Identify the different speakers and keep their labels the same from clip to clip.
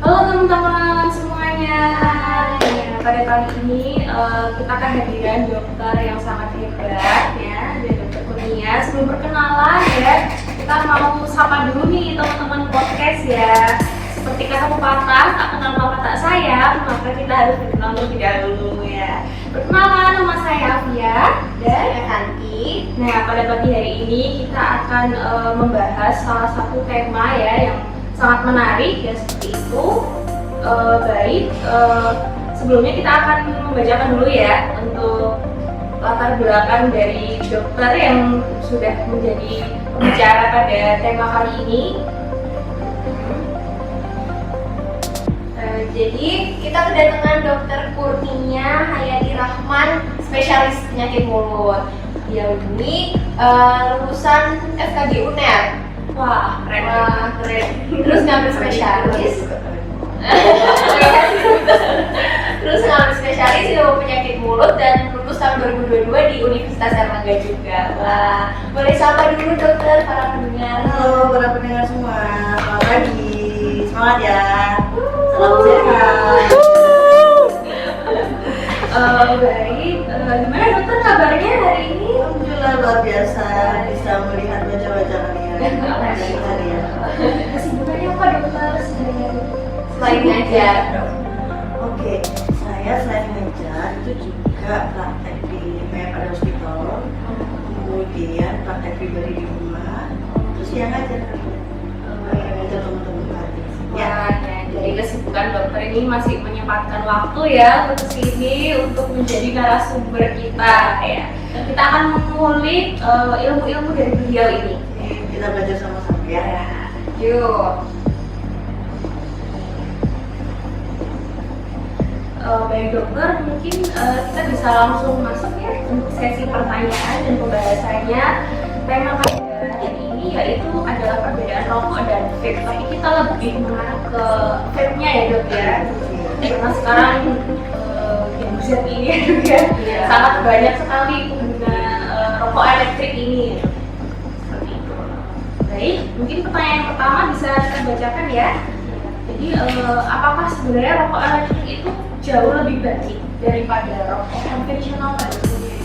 Speaker 1: Halo teman-teman semuanya. Ya, pada kali ini kita akan hadiran dokter yang sangat hebat ya, dari Dokter Kurnia. Sebelum perkenalan ya, kita mau sapa dulu nih teman-teman podcast ya. Seperti kata pepatah, tak kenal maka tak sayang, maka kita harus berkenal terlebih dahulu ya. Perkenalkan, nama saya Afia dan
Speaker 2: Saya Kanti.
Speaker 1: Nah, pada pagi hari ini kita akan membahas salah satu tema ya yang sangat menarik ya, seperti itu. Baik, sebelumnya kita akan membacakan dulu ya untuk latar belakang dari dokter yang sudah menjadi pembicara pada tema kali ini.
Speaker 2: Jadi kita kedatangan Dokter Kurnia Hayati Rahman, spesialis penyakit mulut. Dia ini lulusan FKG UNER.
Speaker 1: Wah, keren.
Speaker 2: Keren. Terus ngambil spesialis. Terus ngambil spesialis ilmu penyakit mulut dan lulus tahun 2022 di Universitas Erlangga juga. Wah, boleh sapa dulu dokter para pendengar.
Speaker 3: Halo para pendengar semua, selamat pagi, semangat ya, salam sehat.
Speaker 1: Baik, gimana dokter kabarnya hari ini?
Speaker 3: Alhamdulillah luar biasa bisa melihat wajah-wajah kalian hari ya.
Speaker 1: Kesibukannya apa dokter sehari-hari?
Speaker 2: Selain ngajar.
Speaker 3: Oke, saya selain ngajar itu juga praktek di pada hospital, kemudian praktek pribadi di rumah, terus ya ngajar teman-teman gratis.
Speaker 1: Ya, dari kesibukan dokter ini masih menyempatkan waktu ya untuk kesini untuk menjadi narasumber kita ya. Dan kita akan mengulik ilmu-ilmu dari beliau ini.
Speaker 3: Kita belajar sama-sama ya.
Speaker 1: Yuk. Baik dokter, mungkin kita bisa langsung masuk ya untuk sesi pertanyaan dan pembahasannya. Tema pada hari ini yaitu adalah perbedaan rokok dan vape. Tapi kita lebih mengarah ke vape-nya ya dok ya. Karena sekarang yang besar ini ya dok ya, sangat banyak sekali pengguna rokok elektrik ini. Seperti itu. Baik, mungkin pertanyaan yang pertama bisa kita bacakan ya. Jadi apakah sebenarnya rokok elektrik itu jauh lebih baik daripada rokok konvensional pada umumnya?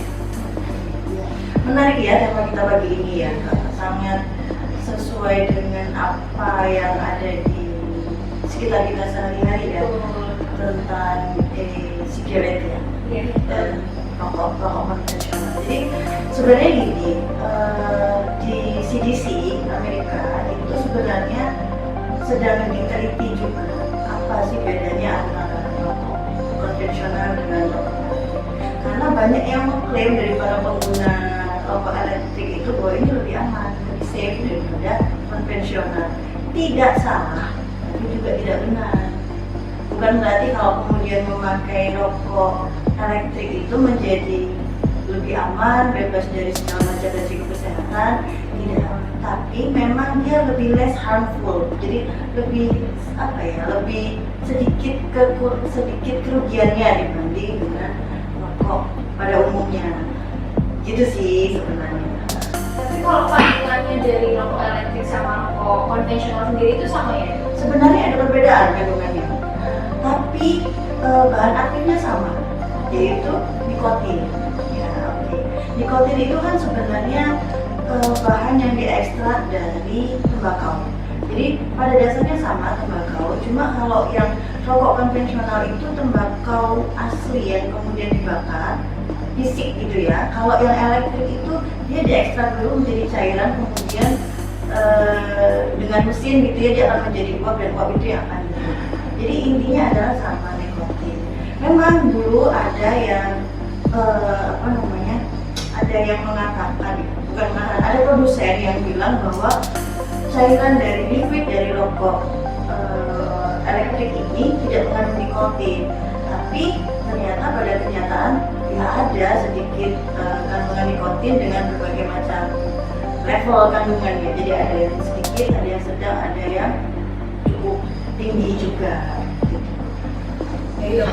Speaker 3: Menarik ya tema kita pagi ini ya, sangat sesuai dengan apa yang ada di sekitar kita sehari-hari ya, tentang cigarette ya, dan rokok konvensional. Jadi sebenarnya gini, di CDC Amerika itu sebenarnya sedang diteliti juga apa sih bedanya antara rokok konvensional dengan rokok elektrik. Karena banyak yang mengklaim dari para pengguna rokok elektrik itu bahwa ini lebih aman, lebih safe daripada konvensional. Tidak salah, tapi juga tidak benar. Bukan berarti kalau kemudian memakai rokok elektrik itu menjadi lebih aman, bebas dari segala macam resiko kesehatan. Tidak, tapi memang dia lebih less harmful. Jadi lebih lebih sedikit kerugiannya dibanding dengan rokok pada umumnya. Gitu sih sebenarnya.
Speaker 2: Tapi kalau kandungannya dari rokok elektrik sama rokok konvensional sendiri itu sama ya?
Speaker 3: Sebenarnya ada perbedaan kandungannya, tapi bahan aktifnya sama, yaitu nikotin. Ya, oke. Nikotin itu kan sebenarnya bahan yang diekstrak dari tembakau. Jadi pada dasarnya sama tembakau, cuma kalau yang rokok konvensional itu tembakau asli yang kemudian dibakar, fisik gitu ya. Kalau yang elektrik itu dia diekstrak dulu menjadi cairan, kemudian dengan mesin gitu ya dia akan menjadi uap, dan uap itu yang akan hidup. Jadi intinya adalah sama nikotin. Memang dulu ada yang ada yang mengatakan, bukan mengatakan, ada produsen yang bilang bahwa cairan dari liquid dari rokok elektrik ini tidak mengandung nikotin, tapi ternyata pada kenyataan ya ada sedikit kandungan nikotin dengan berbagai macam level kandungannya. Jadi ada yang sedikit, ada yang sedang, ada yang cukup tinggi juga.
Speaker 1: Baik dok,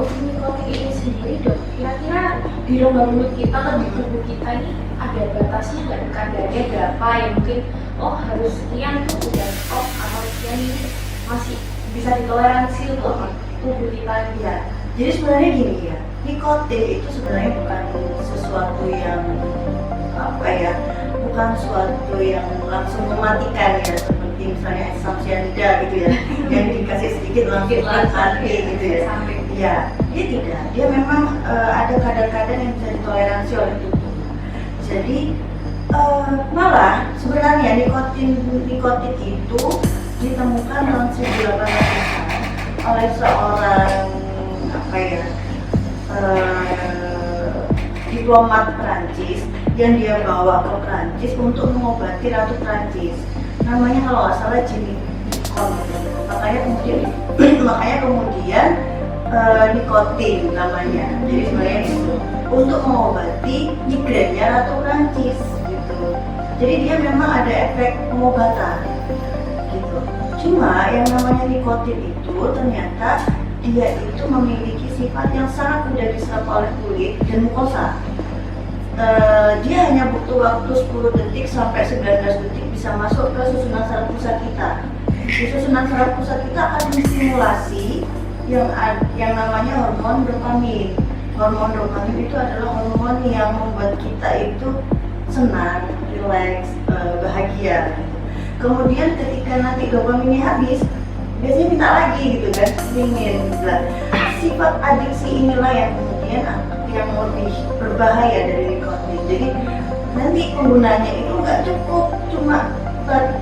Speaker 1: untuk nikotin ini sendiri dok, kira-kira di lubang mulut kita atau di tubuh kita ini ada batasnya nggak? Kadarnya berapa yang mungkin harus sekian tuh udah stop, atau sekian ini masih bisa toleransi untuk tubuh kita.
Speaker 3: Ya, jadi sebenarnya gini ya, nikotin itu sebenarnya bukan sesuatu yang apa ya, bukan sesuatu yang langsung mematikan ya, seperti misalnya asam cyanida gitu ya, yang dikasih sedikit langsung mati gitu ya. Ya, dia tidak. Dia memang ada kadar-kadar yang bisa ditoleransi oleh tubuh. Jadi malah sebenarnya nikotin itu ditemukan tahun 1800-an oleh seorang apa ya, diplomat Perancis yang dia bawa ke Perancis untuk mengobati Ratu Perancis. Namanya kalau nggak salah Jenny Nicole. Makanya kemudian nikotin namanya. Jadi sebenarnya itu untuk mengobati migrainnya Ratu Perancis gitu. Jadi dia memang ada efek pengobatan gitu. Cuma yang namanya nikotin itu ternyata dia itu memiliki sifat yang sangat mudah diserap oleh kulit dan mukosa. Dia hanya butuh waktu 10 detik sampai 19 detik bisa masuk ke susunan saraf pusat kita. Di susunan saraf pusat kita akan menstimulasi yang namanya hormon dopamin. Hormon dopamin itu adalah hormon yang membuat kita itu senang, rileks, bahagia. Kemudian ketika nanti dopaminnya habis, biasanya minta lagi gitu kan, ingin. Sifat adiksi inilah yang kemudian yang lebih berbahaya dari nikotin. Jadi nanti penggunanya itu nggak cukup cuma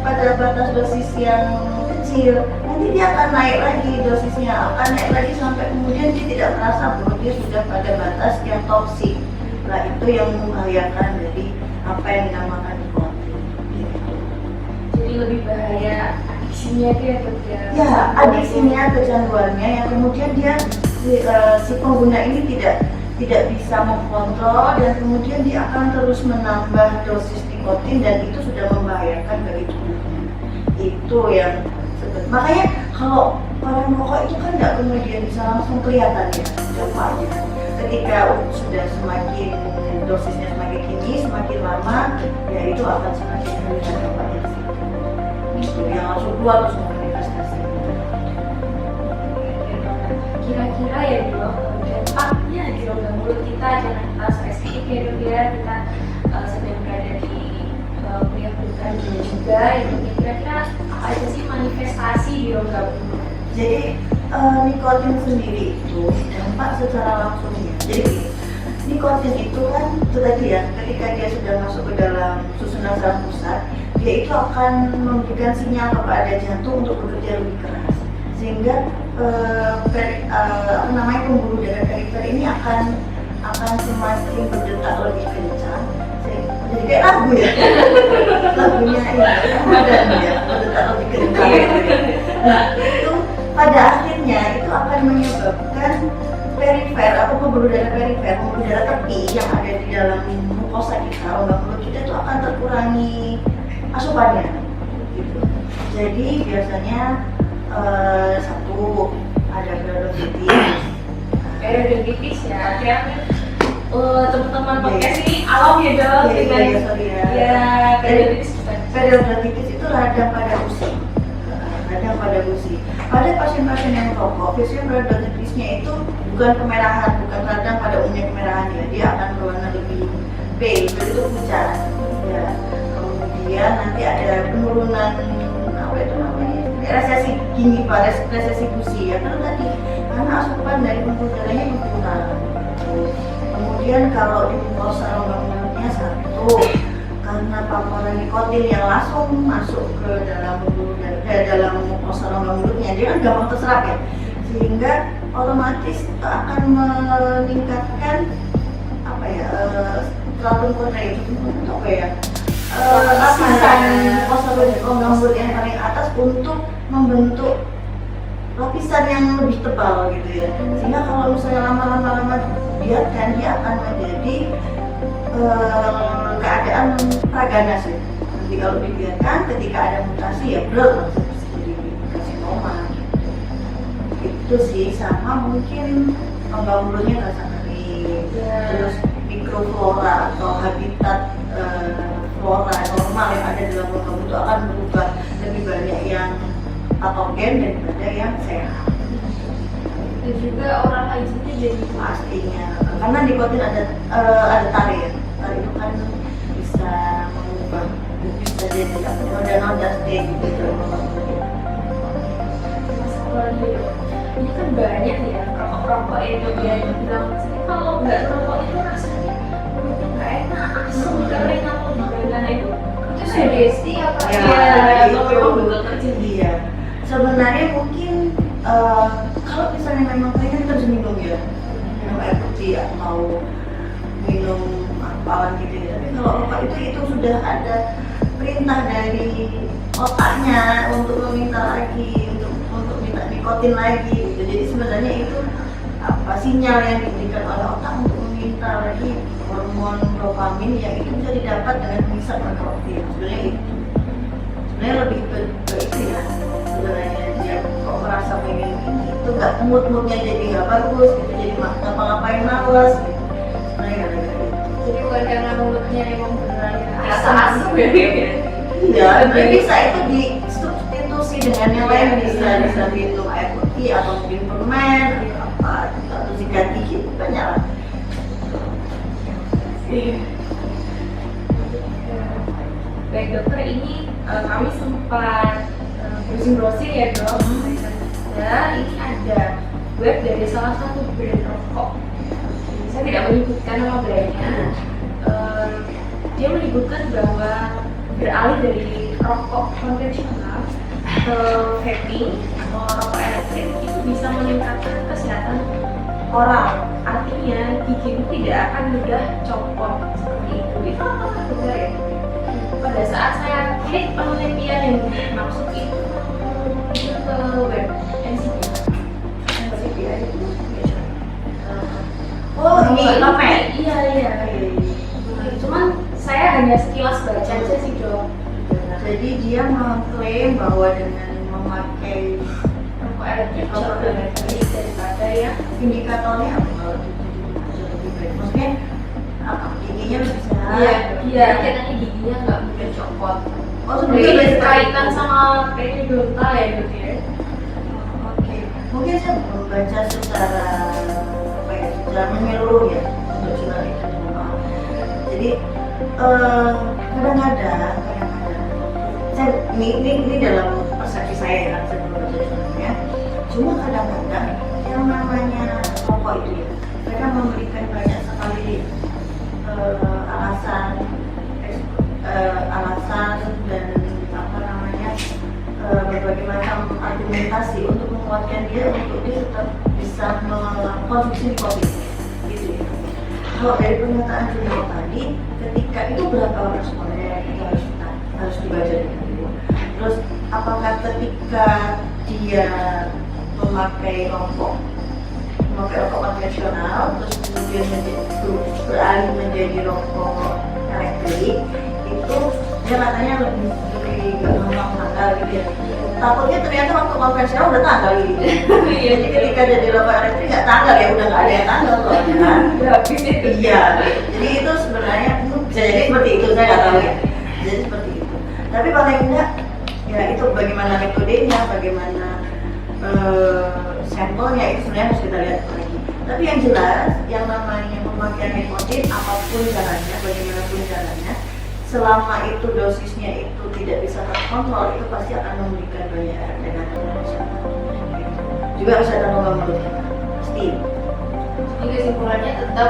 Speaker 3: pada batas dosis yang kecil, nanti dia akan naik lagi dosisnya, akan naik lagi sampai kemudian dia tidak merasa bahwa dia sudah pada batas yang toksik. Nah itu yang membahayakan dari apa yang dinamakan nikotin. Gitu.
Speaker 1: Jadi lebih bahaya adiksinya itu ya dok ya?
Speaker 3: Ya, adiksinya, kecanduannya yang kemudian dia si pengguna ini tidak bisa mengkontrol dan kemudian dia akan terus menambah dosis nikotin dan itu sudah membahayakan bagi tubuhnya. Itu yang makanya kalau para merokok itu kan nggak kemudian bisa langsung kelihatan ya dampaknya. Ketika sudah semakin dosisnya semakin tinggi, semakin lama ya itu akan semakin terlihat dampaknya. Itu yang langsung keluar terus manifestasi.
Speaker 1: Kira-kira ya dok, dampaknya di rongga mulut kita, jangan kita spesifik ya dok ya, kita sedang berada di kuliah bukan juga, itu kira-kira apa aja sih manifestasi di rongga mulut?
Speaker 3: Jadi nikotin sendiri itu dampak secara langsungnya. Jadi gini, nikotin itu kan itu tadi ya, ketika dia sudah masuk ke dalam susunan saraf pusat, dia itu akan memberikan sinyal kepada jantung untuk bekerja lebih keras, sehingga pembuluh darah perifer ini akan semakin berdetak lebih kencang. Jadi kayak lagu ya, lagunya ini badan ya berdetak lebih kencang. Nah itu pada akhirnya itu akan menyebabkan perifer atau pembuluh darah perifer, pembuluh darah tepi yang ada di dalam mukosa kita, rongga mulut kita itu akan terkurangi asupannya gitu. Jadi biasanya satu ada
Speaker 1: periodontitis ya, akhirnya teman-teman podcast ini awam ya dok dengan
Speaker 3: periodontitis itu radang pada gusi. Pada pasien-pasien yang merokok, biasanya periodontitisnya itu bukan kemerahan, bukan radang pada unnya kemerahannya, dia akan berwarna lebih pale, itu pucat. Ya. Kemudian nanti ada penurunan apa itu namanya? Resesi gingiva, resesi gusi ya, karena asupan dari pembuluh darahnya berkurang. Kemudian kalau di mukosa rongga mulutnya satu, karena paparan nikotin yang langsung masuk ke dalam pembuluh darah, dalam mukosa rongga mulutnya, dia kan gampang terserap ya, sehingga otomatis akan meningkatkan apa ya, stratum corneum itu apa ya, lapisan mukosa rongga mulut yang paling atas untuk membentuk lapisan yang lebih tebal gitu ya, sehingga kalau misalnya lama-lama biarkan dia akan menjadi keadaan praganas ya. Nanti kalau dibiarkan ketika ada mutasi ya langsung jadi karsinoma gitu. Itu sih, sama mungkin rongga mulutnya rasa kering, terus mikroflora atau habitat flora normal yang ada dalam rongga mulut akan berubah, lebih banyak yang patogen daripada yang sehat.
Speaker 2: Dan juga oral hygiene jadi
Speaker 3: Pastinya karena nikotin ada tari ya, tari itu kan bisa mengubah, bisa jadi noda-noda stage gitu.
Speaker 1: Masalah ini kan banyak ya rokok yang bilang kalau nggak rokok itu rasanya nggak enak, asam, kering atau gimana itu
Speaker 2: sugesti apa?
Speaker 3: Ya,
Speaker 1: atau
Speaker 3: itu
Speaker 1: memang betul terjadi.
Speaker 3: iya. Sebenarnya mungkin kalau misalnya memang pengen kita bisa minum ya, minum air putih atau minum apalan gitu ya. Tapi kalau rokok itu sudah ada perintah dari otaknya untuk meminta lagi, untuk minta nikotin lagi gitu. Jadi sebenarnya itu apa sinyal yang diberikan oleh otak untuk meminta lagi hormon dopamin yang itu bisa didapat dengan menghisap nikotin. Sebenarnya lebih ke itu ya. Sebenarnya dia kok merasa pengen ini itu nggak moodnya jadi nggak bagus gitu, jadi ngapa-ngapain malas gitu. Sebenarnya gara-gara itu.
Speaker 2: Jadi bukan karena mulutnya emang beneran
Speaker 1: Asam ya.
Speaker 3: Iya, sebenarnya bisa itu disubstitusi dengan yang lain, bisa minum air putih atau mungkin permen atau apa atau sikat gigi banyak lah.
Speaker 1: Baik dokter, ini kami sempat browsing ya dok. Ya, ini ada web dari salah satu brand rokok. Saya tidak menyebutkan nama brandnya. Dia menyebutkan bahwa beralih dari rokok konvensional ke vaping atau rokok elektrik itu bisa meningkatkan kesehatan oral. Artinya gigi tidak akan mudah copot seperti itu. Itu apakah benar ya? Pada saat saya klik penelitian yang maksud itu ke web NCBI itu
Speaker 3: Oh ini pamer.
Speaker 1: iya. Cuman saya hanya sekilas baca aja sih dok.
Speaker 3: Jadi dia mengklaim bahwa dengan memakai
Speaker 1: Rokok elektrik jauh lebih baik daripada ya
Speaker 3: indikatornya apa kalau itu lebih baik? Maksudnya apa? Giginya lebih sehat?
Speaker 1: Iya.
Speaker 2: Katanya giginya nggak mudah copot.
Speaker 3: Oh
Speaker 1: Jadi
Speaker 3: sebenarnya
Speaker 1: ada kaitan sama periodontal ya dok ya.
Speaker 3: Oke, mungkin saya belum baca secara apa ya, secara menyeluruh ya untuk jurnal itu. Jadi kadang-kadang saya ini dalam persepsi saya ya, saya belum baca jurnalnya. Cuma kadang-kadang yang namanya rokok itu ya, mereka memberikan banyak sekali alasan dan apa namanya berbagai macam argumentasi untuk menguatkan dia untuk dia tetap bisa mengkonsumsi nikotin gitu ya. Kalau dari pernyataan Julio tadi, ketika itu berapa responnya itu harus dibaca dengan dulu. Terus apakah ketika dia memakai rokok konvensional terus kemudian beralih menjadi rokok elektrik itu dia katanya lebih gampang tanggal gitu ya. Takutnya ternyata waktu konvensional udah tanggal gitu. Jadi ketika jadi rokok elektrik nggak tanggal ya, udah nggak ada yang tanggal soalnya kan. Iya. Jadi itu sebenarnya bisa jadi seperti itu, saya nggak tahu ya. Jadi seperti itu. Tapi paling enggak ya itu bagaimana metodenya, bagaimana sampelnya itu sebenarnya harus kita lihat lagi. Tapi yang jelas, yang namanya pemakaian nikotin apapun caranya, bagaimanapun caranya, selama itu dosisnya itu tidak bisa terkontrol, itu pasti akan memberikan banyak efek negatif. Juga harus ada logam mulut kita, pasti.
Speaker 2: Jadi kesimpulannya tetap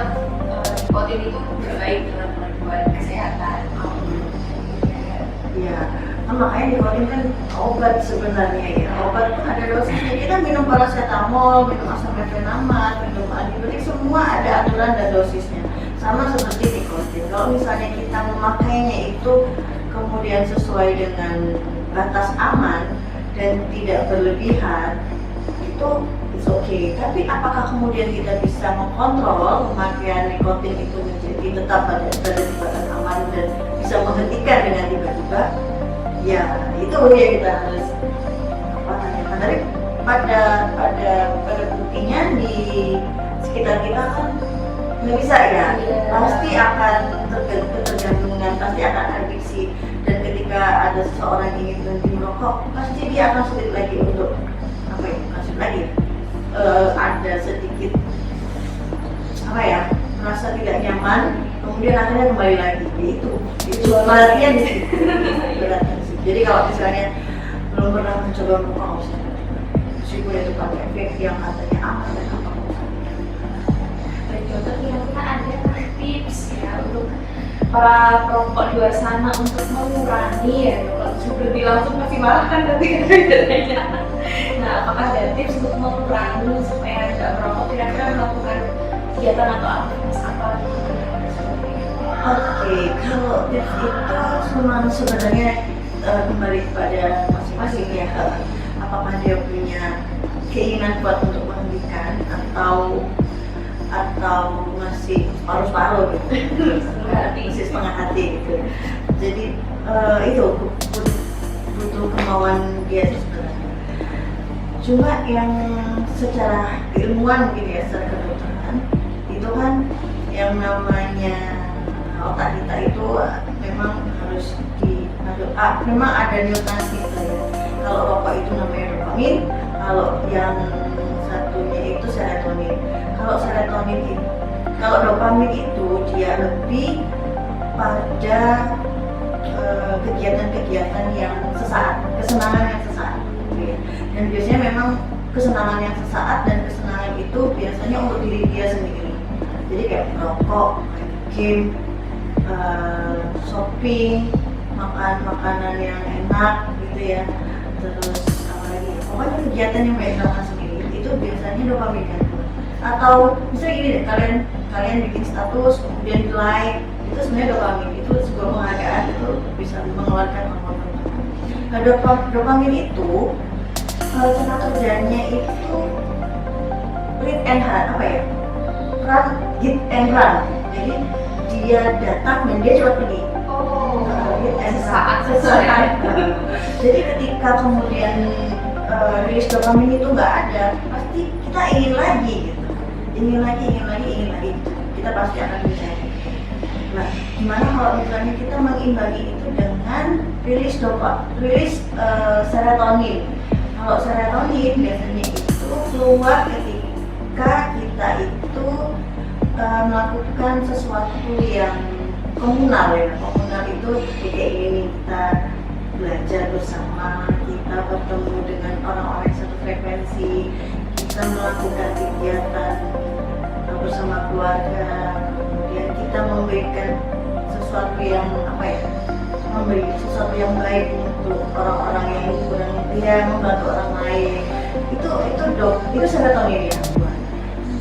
Speaker 2: nikotin itu baik dalam penyembuhan kesehatan.
Speaker 3: Iya, kan makanya nikotin kan obat sebenarnya ya. Obat pun ada dosisnya. Kita minum paracetamol, minum asam mefenamat, minum antibiotik, semua ada aturan dan dosisnya. Sama seperti nikotin. Kalau misalnya kita memakainya itu kemudian sesuai dengan batas aman dan tidak berlebihan, itu it's okay. Tapi apakah kemudian kita bisa mengontrol pemakaian nikotin itu menjadi tetap pada batas aman dan bisa menghentikan dengan tiba-tiba? Ya, itu yang kita harus tanyakan. Tapi pada buktinya di sekitar kita kan nggak bisa ya, pasti akan ketergantungan, pasti akan adiksi. Dan ketika ketika ada seseorang yang ingin berhenti merokok, pasti dia akan sulit lagi untuk apa ya? Bukan sulit lagi. Ada sedikit apa ya? Merasa tidak nyaman, kemudian akhirnya kembali lagi. Itu perhatian di situ. Jadi kalau misalnya belum pernah mencoba merokok, nggak usah. Meskipun itu pakai efek yang katanya aman dan apa.
Speaker 1: Dan dokter kira-kira ada tips ya untuk para perokok di luar sana untuk mengurangi ya, kalau sudah langsung masih marah kan tapi bedanya. Nah, apakah ada tips untuk mengurangi supaya tidak merokok, kira-kira melakukan kegiatan atau aktivitas apa gitu?
Speaker 3: Oke, kalau tips itu sebenarnya kembali kepada masing-masing ya. Apakah dia punya keinginan kuat untuk menghentikan atau masih paruh-paruh gitu, masih setengah hati gitu. Jadi itu butuh kemauan dia sebenarnya. Cuma yang secara keilmuan mungkin ya, secara kedokteran itu kan yang namanya otak kita itu memang harus memang ada neurotransmitter ya. Kalau rokok itu namanya dopamin, kalau yang satunya itu serotonin. Kalau dopamin itu dia lebih pada kegiatan-kegiatan yang sesaat, kesenangan yang sesaat, gitu ya. Dan biasanya memang kesenangan yang sesaat dan kesenangan itu biasanya untuk diri dia sendiri. Jadi kayak merokok, game, shopping, makan makanan yang enak gitu ya. Terus apa lagi? Pokoknya kegiatan yang dilakukan sendiri itu biasanya dopamin kan. Atau misalnya gini deh, kalian bikin status kemudian di like, itu sebenarnya dopamin, itu sebuah penghargaan, itu bisa mengeluarkan hormon. Nah, dopamin itu cara kerjanya itu hit and run. Jadi dia datang dan dia cepat pergi. Sesaat. Jadi ketika kemudian rilis dopamin itu nggak ada, pasti kita ingin lagi gitu. Ingin lagi. Kita pasti akan bisa. Nah, gimana kalau misalnya kita mengimbangi itu dengan rilis serotonin. Kalau serotonin biasanya itu keluar ketika kita itu melakukan sesuatu yang komunal ya. Komunal itu kayak ini, kita belajar bersama, kita bertemu dengan orang-orang yang satu frekuensi, kita melakukan kegiatan bersama keluarga, kemudian kita memberikan sesuatu yang memberi sesuatu yang baik untuk orang-orang yang kurang dia membantu orang lain, itu serotonin ya.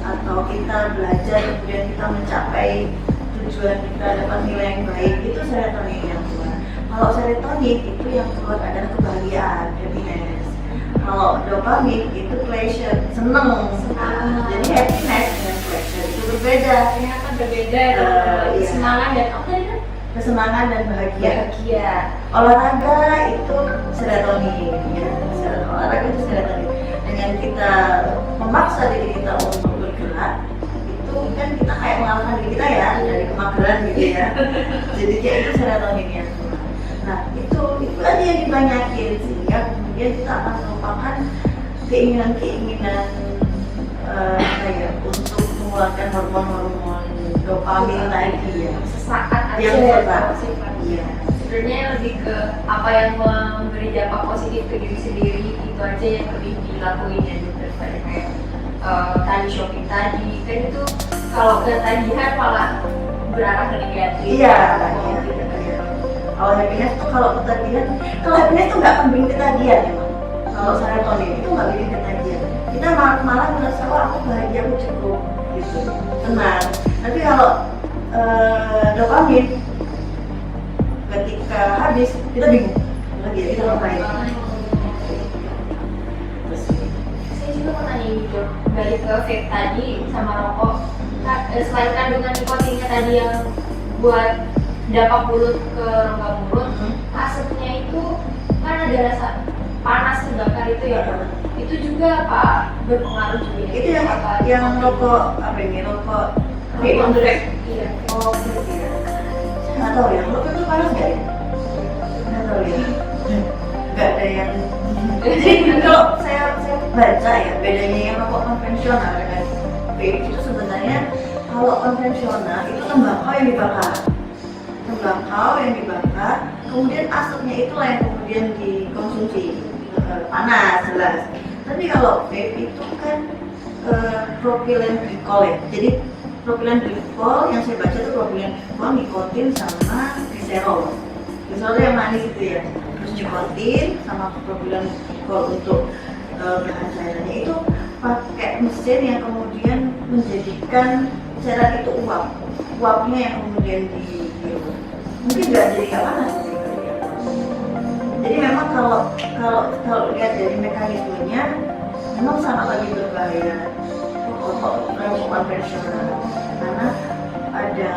Speaker 3: Atau kita belajar kemudian kita mencapai tujuan kita, dapat nilai yang baik, itu serotonin yang keluar. Kalau serotonin itu yang keluar adalah kebahagiaan, happiness. Kalau dopamin itu pleasure, seneng. Jadi happiness dan pleasure itu berbeda.
Speaker 1: Ternyata berbeda ya. Kesenangan dan apa tadi kan?
Speaker 3: Kesenangan dan bahagia. Olahraga itu serotonin ya. Olahraga itu serotonin. Dengan kita memaksa diri kita untuk bergerak, itu kan kita kayak mengalahkan diri kita ya dari kemageran gitu ya. Jadi kayak itu serotoninnya. Nah itu aja yang dibanyakin sehingga kemudian kita akan melupakan keinginan untuk mengeluarkan hormon dopamin tadi ya.
Speaker 2: Sesaat aja
Speaker 3: yang
Speaker 2: iya. Sebenarnya lebih ke apa yang memberi dampak positif ke diri sendiri, itu aja yang lebih dilakuin ya, daripada kayak tadi shopping tadi kan itu kalau ketagihan malah berarah ke negatif.
Speaker 3: Iya. Kalau happiness tuh kalau happiness tuh nggak akan bikin ketagihan ya. Kalau serotonin itu nggak bikin ketagihan. Kita malah merasa aku bahagia, aku cukup gitu, tenang. Tapi kalau dopamin ketika habis kita bingung lagi ya, kita ngapain.
Speaker 2: Saya juga mau tanya gitu, balik ke vape tadi sama rokok. Selain kandungan nikotinnya tadi yang buat dampak mulut ke rongga mulut, asapnya itu kan ada rasa panas terbakar itu ya, itu juga berpengaruh juga.
Speaker 3: Itu yang rokok apa ini, rokok vape.
Speaker 2: Iya.
Speaker 3: Oh iya. Saya nggak tahu ya, rokok itu panas nggak ya? Nggak tahu dokter ya, nggak ada yang. Jadi kalau saya baca ya, bedanya yang rokok konvensional dengan vape itu sebenarnya kalau konvensional itu tembakau yang dibakar, kemudian asapnya itulah yang kemudian dikonsumsi, panas jelas. Tapi kalau vape itu kan propylene glycol ya, jadi propylene glycol yang saya baca itu propylene glycol, nikotin sama gliserol. Gliserol yang manis itu ya, terus nikotin sama propylene glycol untuk bahan cairannya itu pakai mesin yang kemudian menjadikan cairan itu uapnya yang kemudian mungkin nggak jadi nggak panas sih. Jadi memang kalau lihat dari mekanismenya memang sangat lebih berbahaya rokok konvensional karena ada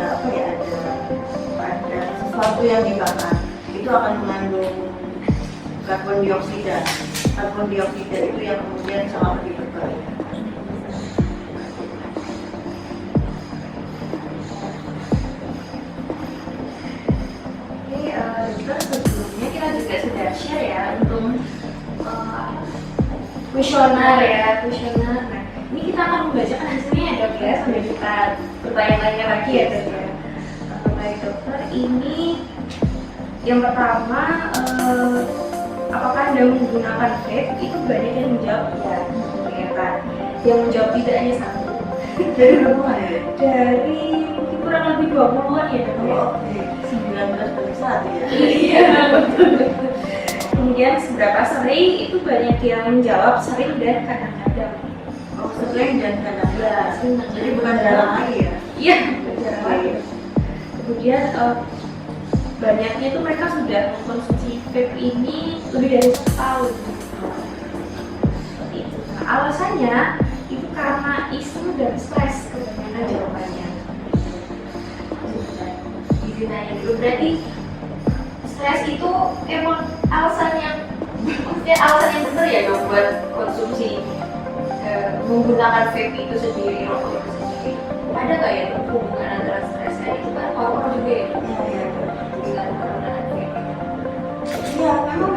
Speaker 3: sesuatu yang dibakar itu akan mengandung karbon dioksida itu yang kemudian sangat lebih berbahaya.
Speaker 1: Sebelumnya kita juga sudah share ya untuk kuesioner ya. Nah, ini kita akan membacakan hasilnya ya dok ya, sambil kita bertanya-tanya lagi ya dok ya. Baik dokter, ini yang pertama apakah Anda menggunakan vape? Itu banyak yang menjawab ya, ternyata. Yang menjawab tidak hanya satu.
Speaker 3: Dari berapa ya?
Speaker 1: Dari mungkin kurang lebih 20-an ya dok ya.
Speaker 3: 19 ya.
Speaker 1: Iya, betul. Kemudian seberapa sering itu banyak yang menjawab sering dan kadang-kadang.
Speaker 3: Oh, sering dan kadang-kadang.
Speaker 1: Sering.
Speaker 3: Jadi bukan jarang lagi ya?
Speaker 1: Iya, bukan jarang lagi. Kemudian banyaknya itu mereka sudah mengkonsumsi vape ini lebih dari 1 tahun. Seperti itu. Nah, alasannya itu karena isu dan stres kebanyakan jawabannya.
Speaker 2: Ditanya dulu, berarti stres itu emang alasan yang benar ya dong buat konsumsi menggunakan vape itu sendiri, rokok itu sendiri. Ada nggak ya hubungan antara stres dan itu kan orang juga ya dengan penggunaan vape?
Speaker 3: Iya, memang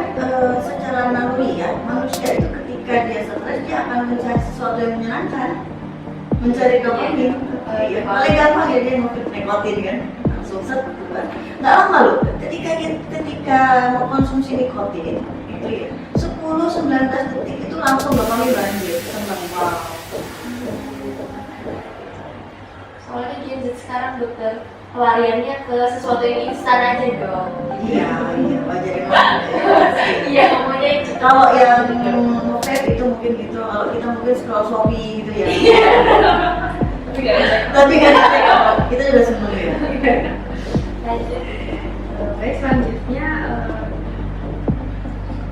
Speaker 3: secara naluri ya, manusia itu ketika dia stres dia akan mencari sesuatu yang menyenangkan, mencari dopamin. Paling gampang ya dia mau nikotin kan. Nggak lama loh, ketika mau konsumsi nikotin itu ya 10-19 detik itu langsung dopamin banjir, seneng wow.
Speaker 2: Soalnya Gen Z sekarang dokter pelariannya ke sesuatu yang instan aja dong.
Speaker 3: Iya wajar banget ya.
Speaker 2: Iya maunya
Speaker 3: Kalau yang vape itu mungkin gitu, kalau kita mungkin scroll Shopee gitu ya. Tapi kan kita juga seneng ya.
Speaker 1: Baik, selanjutnya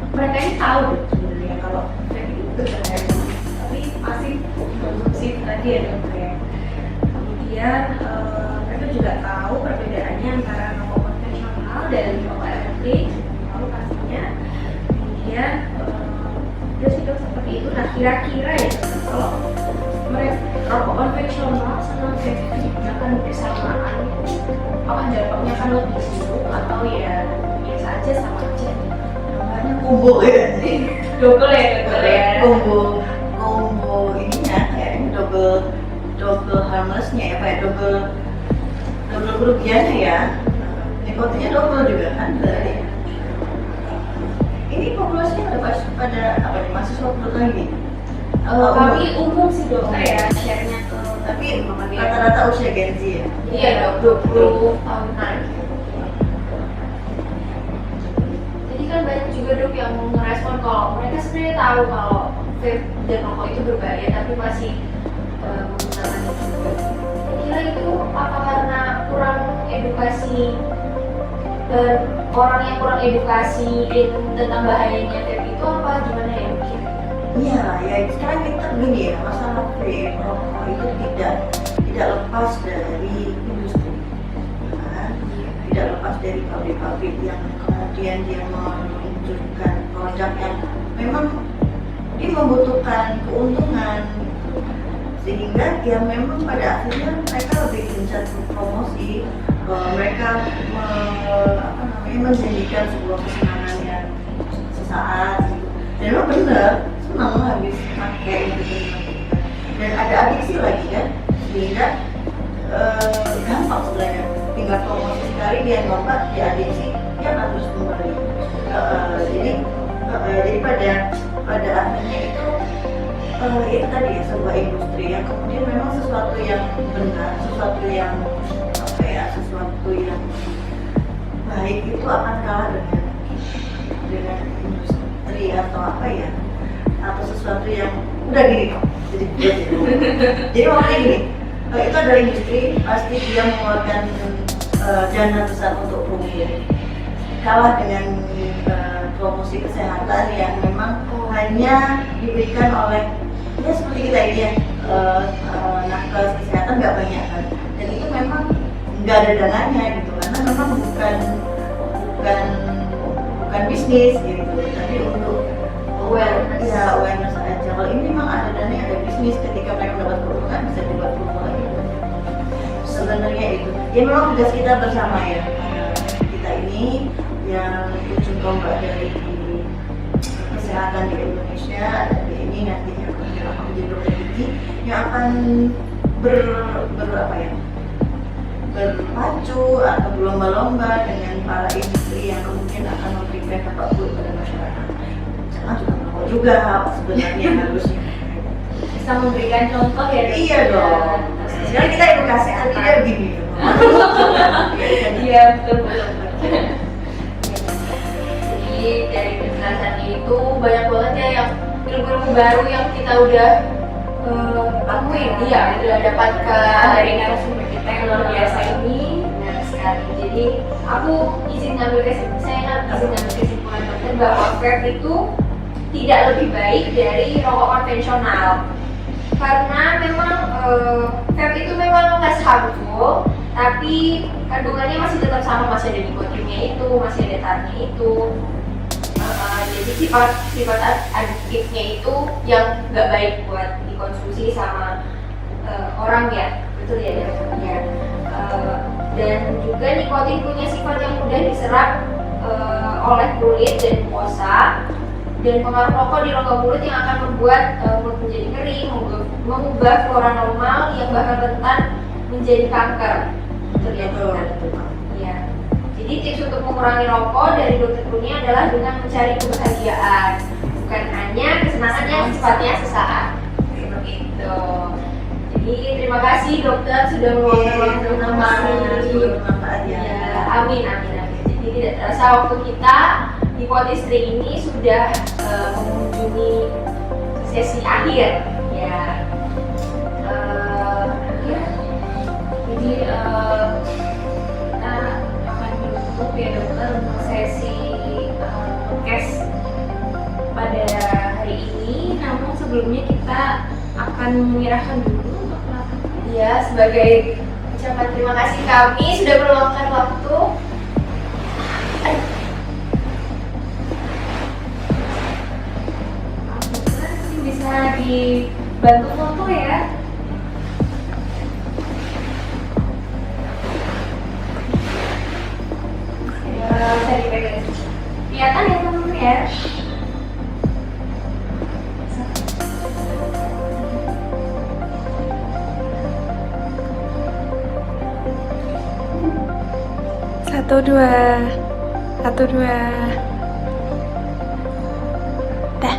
Speaker 1: mereka ini tahu sebenarnya kalau vape itu berbahaya, tapi masih konsumsi tadi ya dokter ya. Kemudian mereka juga tahu perbedaannya antara rokok konvensional dan rokok elektrik, tahu pastinya. Kemudian ya sudah seperti itu. Nah kira-kira ya kalau mereka rokok konvensional sama vape digunakan bersamaan, apakah dampaknya akan lebih buruk atau ya biasa aja sama aja?
Speaker 3: Namanya combo ya.
Speaker 1: Double ya.
Speaker 3: Combo ininya kayak double harmlessnya ya, kayak double kerugiannya ya. Nikotinnya double juga kan berarti. Ini populasinya pada apa nih, mahasiswa perut lagi?
Speaker 2: kami umum sih dokter ya share-nya ke
Speaker 3: Tapi rata-rata usia Gen Z ya?
Speaker 2: iya dok 20 tahunan. Jadi kan banyak juga dok yang ngerespon kalau mereka sebenarnya tahu kalau vape dan rokok itu berbahaya tapi masih menggunakan itu juga. Kira itu apa karena kurang edukasi dan orang yang kurang edukasi tentang bahayanya vape itu apa gimana ya mungkin?
Speaker 3: Iya, ya sekarang kita begini ya, masalah vape, rokok itu tidak lepas dari industri, kan? Tidak lepas dari pabrik-pabrik yang kemudian dia meluncurkan produk yang memang dia membutuhkan keuntungan, sehingga ya memang pada akhirnya mereka lebih gencar promosi, mereka menjadikan sebuah kesenangan sesaat gitu. Dan memang bener, senang habis pakai gitu. Dan ada adiksi lagi kan, sehingga gampang sebenarnya. Tinggal promosi sekali dia nyoba, dia adiksi, dia akan terus kembali. Jadi pada akhirnya itu tadi ya, sebuah industri yang kemudian memang sesuatu yang benar, sesuatu yang sesuatu yang baik itu akan kalah dengan industri atau atau sesuatu yang udah gini kok. Jadi makanya gini, itu adalah industri, pasti dia mengeluarkan dana besar untuk promosi, kalah dengan promosi kesehatan yang memang hanya diberikan oleh ya seperti kita ini ya, nakes kesehatan nggak banyak kan, dan itu memang nggak ada dananya gitu, karena memang bukan bisnis gitu, tapi untuk awareness aja. Kalau ini memang ada dananya, ada bisnis, ketika mereka mendapat keuntungan bisa dibuat promo lagi. Sebenarnya itu ya memang tugas kita bersama ya, kita ini yang ujung tombak dari kesehatan di Indonesia, dan ini nantinya akan menjadi dokter gigi yang akan berpacu atau berlomba-lomba dengan para industri yang kemudian akan memberikan dampak buruk pada masyarakat. Jangan juga merokok juga sebenarnya harusnya
Speaker 2: Bisa memberikan contoh ya.
Speaker 3: Iya dong. Sekarang kita edukasi tidak gini.
Speaker 2: Iya betul. Jadi dari penjelasannya itu banyak banget ya yang ilmu-ilmu baru yang kita udah lakuin, udah dapatkan dari narasumber kita yang luar biasa ini. Benar sekali. Jadi aku izin ngambil kesimpulan dokter bahwa vape itu tidak lebih baik dari rokok konvensional, karena memang vape itu memang less harmful, tapi kandungannya masih tetap sama, masih ada nikotinnya itu, masih ada tarnya itu. Jadi sifat adiktifnya itu yang nggak baik buat dikonsumsi sama orang ya, betul ya dokternya. Dan juga nikotin punya sifat yang mudah diserap oleh kulit dan mukosa, dan pengaruh rokok di rongga mulut yang akan membuat mulut menjadi kering, mengubah flora normal yang bahkan rentan menjadi kanker. Betul ya dokter? Iya. Jadi tips untuk mengurangi rokok dari dokter Kurnia adalah dengan mencari kebahagiaan, bukan hanya kesenangan yang sifatnya sesaat. Gitu. Jadi terima kasih dokter sudah meluangkan waktu bermanfaat ya. Amin. Jadi tidak terasa waktu kita di Potistri ini sudah mengunjungi sesi akhir ya. Jadi kita akan menutup ya dokter untuk sesi podcast pada hari ini. Namun sebelumnya kita akan menyerahkan dulu untuk penatapan. Ya, sebagai ucapan terima kasih kami sudah meluangkan waktu. Bisa dibantu foto ya. Bisa dipegang. Kelihatan ya teman-teman ya.
Speaker 1: Satu dua. Dah.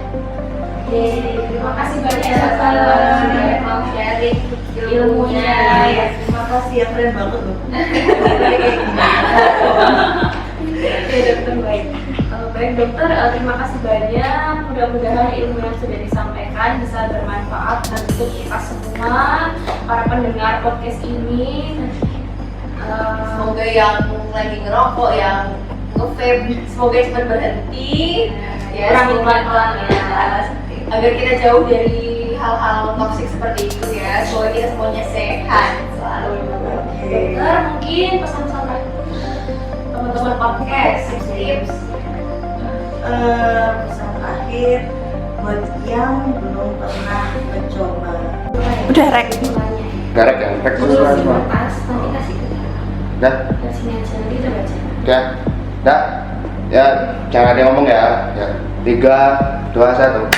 Speaker 2: Terima kasih banyak sudah mau sharing ilmunya.
Speaker 3: Terima kasih ya, keren banget loh.
Speaker 1: Ya dokter, baik. Baik dokter, terima kasih banyak. Mudah-mudahan ilmu yang sudah disampaikan bisa bermanfaat untuk kita semua, para pendengar podcast ini.
Speaker 2: Semoga yang lagi ngerokok, yang nge-vape, semoga cepat berhenti. Ya,
Speaker 1: Kurangi pelan-pelan ya.
Speaker 2: Agar kita jauh dari hal-hal toksik seperti itu ya. Semoga kita semuanya sehat selalu.
Speaker 1: Dokter, mungkin pesan-pesan teman-teman podcast, tips.
Speaker 3: Pesan terakhir buat yang belum pernah mencoba.
Speaker 1: Udah rek.
Speaker 4: Garek yang rek
Speaker 1: Terus
Speaker 4: semua.
Speaker 1: di atas, nanti kasih ke
Speaker 4: Dah,
Speaker 1: sini aja, nanti kita baca.
Speaker 4: dah, dah. Ya, jangan ada yang ngomong ya. Ya. 3, 2, 1.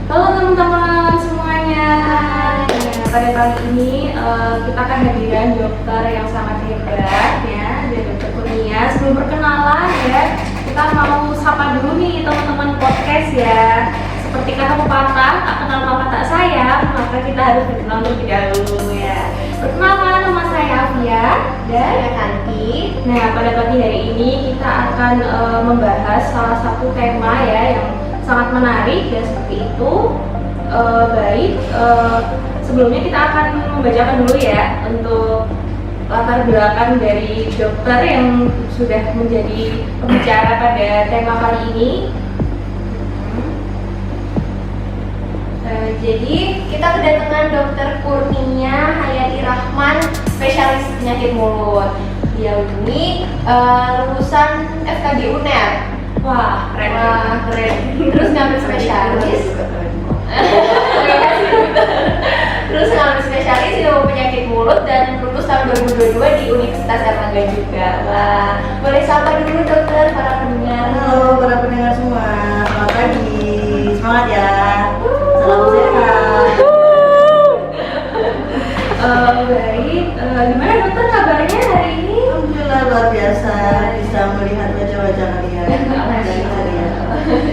Speaker 1: Halo teman-teman semuanya. Nah, pada pagi ini kita akan hadirkan dokter yang sangat hebat ya, dari Dokter Kurnia. Sebelum perkenalan ya, kita mau sapa dulu nih teman-teman podcast ya. Seperti kata pepatah, tak kenal maka tak sayang, maka kita harus berkenal terlebih dahulu ya. Perkenalkan, nama saya Afia dan
Speaker 2: Saya Kanti.
Speaker 1: nah, pada pagi hari ini kita akan membahas salah satu tema ya yang sangat menarik ya, seperti itu. Sebelumnya kita akan membacakan dulu ya untuk latar belakang dari dokter yang sudah menjadi pembicara pada tema kali ini.
Speaker 2: Jadi kita kedatangan Dokter Kurnia Hayati Rahman, spesialis penyakit mulut. Dia ini lulusan FKG UNER.
Speaker 1: Wah, keren.
Speaker 2: Wah, keren. Terus ngambil spesialis. Terus ngambil spesialis ilmu penyakit mulut dan lulus tahun 2022 di Universitas Erlangga juga. Wah, boleh sapa dulu dokter para pendengar.
Speaker 3: Halo para pendengar semua, selamat pagi, semangat ya, salam sehat.
Speaker 1: Baik, gimana dokter kabarnya hari ini?
Speaker 3: Alhamdulillah luar biasa bisa melihat wajah-wajah kalian.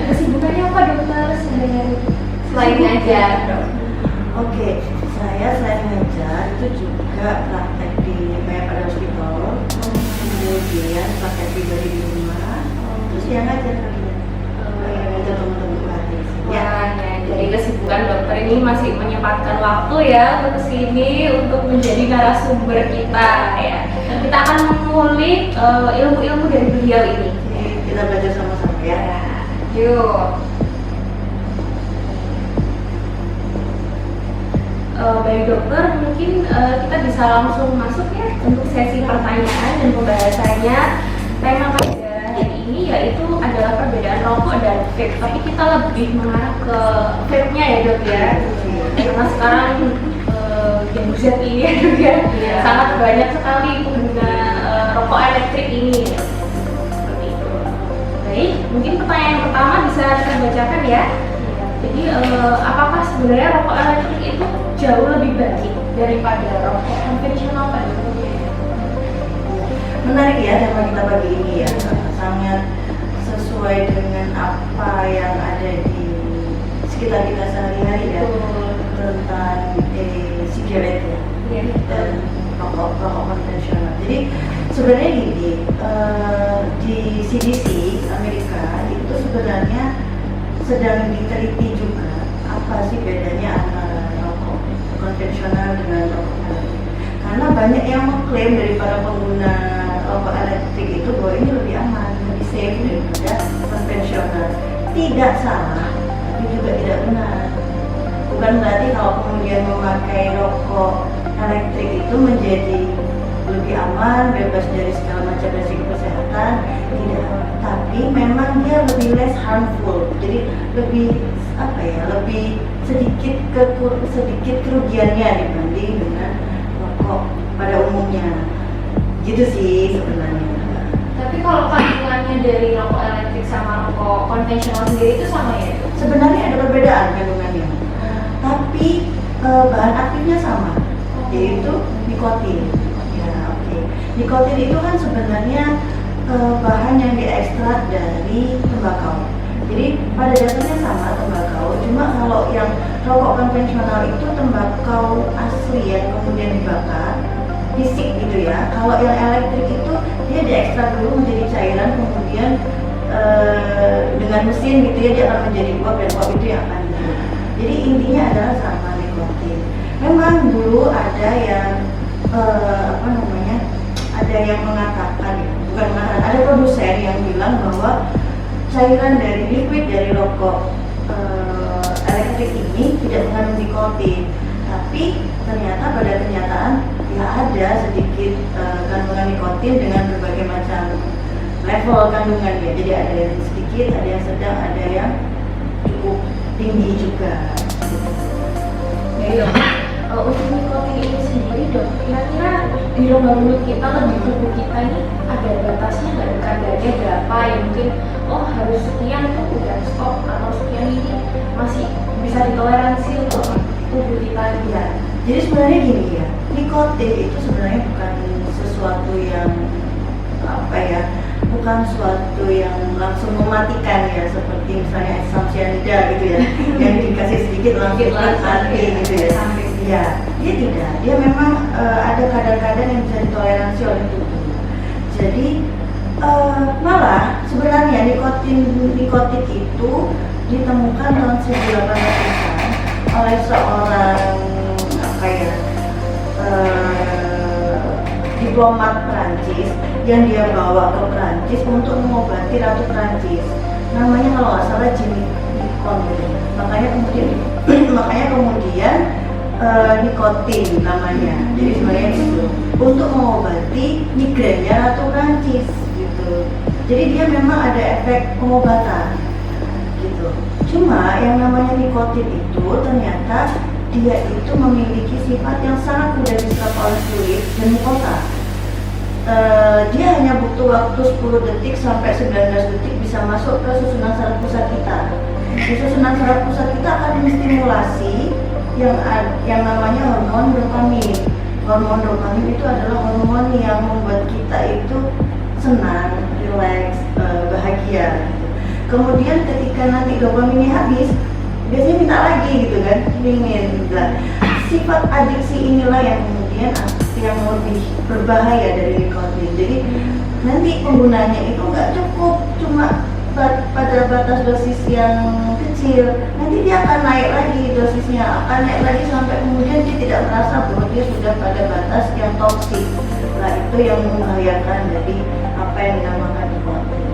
Speaker 1: Kesibukannya apa dokter sehari-hari?
Speaker 2: Selain ngajar.
Speaker 3: Oke, saya selain ngajar itu juga praktek di pada hospital, kemudian praktek pribadi di rumah, terus ya ngajar kalian, ngajar teman-teman gratis. Ya,
Speaker 1: Jadi kesibukan dokter ini masih menyempatkan waktu ya untuk kesini untuk menjadi narasumber kita ya. Kita akan mengulik ilmu-ilmu dari beliau ini.
Speaker 3: jadi kita belajar sama-sama ya.
Speaker 2: Yuk.
Speaker 1: Baik dokter, mungkin kita bisa langsung masuk ya untuk sesi pertanyaan dan pembahasannya. Tema pada hari ini yaitu adalah perbedaan rokok dan vape, tapi kita lebih mengarah ke vape-nya ya dok ya. Karena sekarang Gen Z ini ya dok ya, sangat banyak sekali pengguna rokok elektrik ini ya. Seperti itu. Baik, mungkin pertanyaan pertama bisa kita bacakan ya. Jadi apakah sebenarnya rokok elektrik itu jauh lebih baik daripada rokok konvensional pada umumnya?
Speaker 3: Menarik ya tema kita pagi ini ya, sangat sesuai dengan apa yang ada di sekitar kita sehari-hari ya, tentang sigaret ya, dan rokok konvensional. Jadi sebenarnya gini, di CDC Amerika itu sebenarnya sedang diteliti juga apa sih bedanya antara rokok konvensional dengan rokok elektrik. Karena banyak yang mengklaim dari para pengguna rokok elektrik itu bahwa ini lebih aman, lebih safe daripada konvensional. Tidak salah, tapi juga tidak benar. Bukan berarti kalau kemudian memakai rokok elektrik itu menjadi lebih aman, bebas dari segala macam resiko kesehatan. Tidak, tapi memang dia lebih less harmful. Jadi lebih lebih sedikit kerugiannya dibanding dengan rokok pada umumnya. Gitu sih sebenarnya.
Speaker 2: Tapi kalau kandungannya dari rokok elektrik sama rokok konvensional sendiri itu sama ya?
Speaker 3: Sebenarnya ada perbedaan kandungannya, tapi bahan aktifnya sama, yaitu nikotin. Ya, oke. Nikotin itu kan sebenarnya bahan yang diekstrak dari tembakau. Jadi pada dasarnya sama tembakau, cuma kalau yang rokok konvensional itu tembakau asli yang kemudian dibakar fisik gitu ya. Kalau yang elektrik itu dia diekstrak dulu menjadi cairan, kemudian dengan mesin gitu ya dia akan menjadi uap, dan uap itu yang akan dihirup. Jadi intinya adalah sama nikotin. Memang dulu ada yang ada yang mengatakan ya, bukan mengatakan, ada produsen yang bilang bahwa cairan dari liquid dari rokok elektrik ini tidak mengandung nikotin, tapi ternyata pada kenyataan ya ada sedikit kandungan nikotin dengan berbagai macam level kandungannya. Jadi ada yang sedikit, ada yang sedang, ada yang cukup tinggi juga.
Speaker 1: Ya, untuk nikotin ini sendiri dok, kira-kira di rongga mulut kita, di tubuh kita ini ada batasnya nggak, kadarnya berapa ya? Mungkin oh harus sekian itu udah stop, atau sekian ini masih bisa ditoleransi untuk tubuh kita
Speaker 3: Ya, jadi sebenarnya gini ya, nikotin itu sebenarnya bukan sesuatu yang apa ya, bukan sesuatu yang langsung mematikan ya, seperti misalnya asam cyanida gitu ya, yang dikasih sedikit langsung mati gitu ya. Ya, dia tidak. Dia memang ada kadar-kadar yang bisa ditoleransi oleh tubuh. Jadi malah sebenarnya nikotin itu ditemukan tahun 1800-an oleh seorang apa ya, diplomat Perancis yang dia bawa ke Perancis untuk mengobati Ratu Perancis. Namanya kalau nggak salah Jimmy Nicon gitu. Makanya kemudian nikotin namanya. Jadi sebenarnya itu untuk mengobati migrainnya Ratu Perancis gitu. Jadi dia memang ada efek pengobatan gitu. Cuma yang namanya nikotin itu ternyata dia itu memiliki sifat yang sangat mudah diserap oleh kulit dan mukosa. Dia hanya butuh waktu 10 detik sampai 19 detik bisa masuk ke susunan saraf pusat kita. Di susunan saraf pusat kita akan menstimulasi yang namanya hormon dopamin. Hormon dopamin itu adalah hormon yang membuat kita itu senang, rileks, bahagia. Kemudian ketika nanti dopaminnya habis, biasanya minta lagi gitu kan, ingin. Nah, sifat adiksi inilah yang kemudian yang lebih berbahaya dari nikotin. Jadi nanti penggunanya itu nggak cukup cuma pada batas dosis yang kecil, nanti dia akan naik lagi dosisnya, akan naik lagi sampai kemudian dia tidak merasa bahwa dia sudah pada batas yang toksik. Nah itu yang membahayakan dari apa yang dinamakan nikotin.